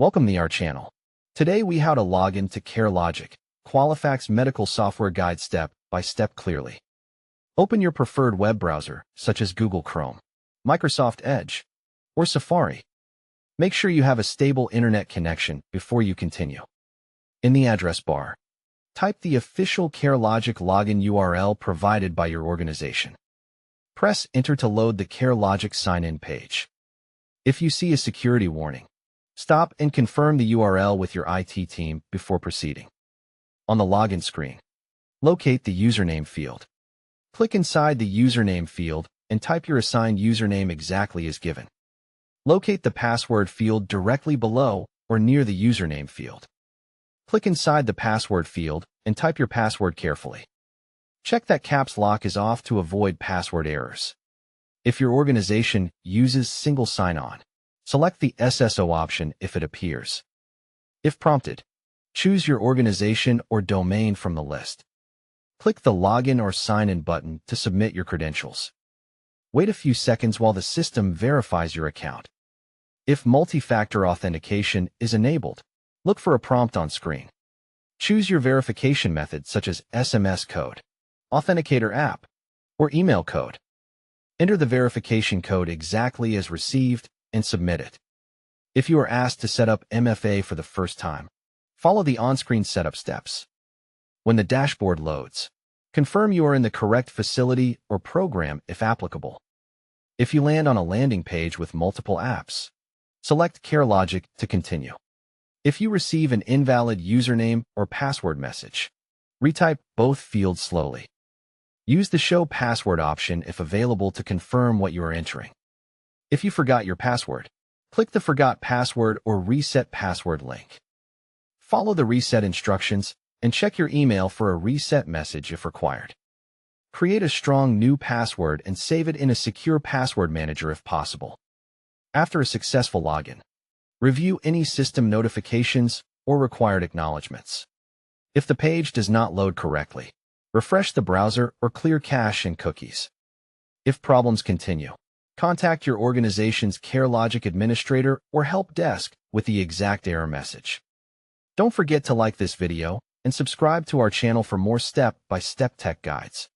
Welcome to our channel. Today we how to log into CareLogic, Qualifacts medical software guide step by step clearly. Open your preferred web browser, such as Google Chrome, Microsoft Edge, or Safari. Make sure you have a stable internet connection before you continue. In the address bar, type the official CareLogic login URL provided by your organization. Press Enter to load the CareLogic sign-in page. If you see a security warning, stop and confirm the URL with your IT team before proceeding. On the login screen, locate the username field. Click inside the username field and type your assigned username exactly as given. Locate the password field directly below or near the username field. Click inside the password field and type your password carefully. Check that caps lock is off to avoid password errors. If your organization uses single sign-on, select the SSO option if it appears. If prompted, choose your organization or domain from the list. Click the Login or Sign In button to submit your credentials. Wait a few seconds while the system verifies your account. If multi-factor authentication is enabled, look for a prompt on screen. Choose your verification method such as SMS code, Authenticator app, or email code. Enter the verification code exactly as received and submit it. If you are asked to set up MFA for the first time, follow the on-screen setup steps. When the dashboard loads, confirm you are in the correct facility or program if applicable. If you land on a landing page with multiple apps, select CareLogic to continue. If you receive an invalid username or password message, retype both fields slowly. Use the Show Password option if available to confirm what you are entering. If you forgot your password, click the Forgot Password or Reset Password link. Follow the reset instructions and check your email for a reset message if required. Create a strong new password and save it in a secure password manager if possible. After a successful login, review any system notifications or required acknowledgments. If the page does not load correctly, refresh the browser or clear cache and cookies. If problems continue, contact your organization's CareLogic administrator or help desk with the exact error message. Don't forget to like this video and subscribe to our channel for more step-by-step tech guides.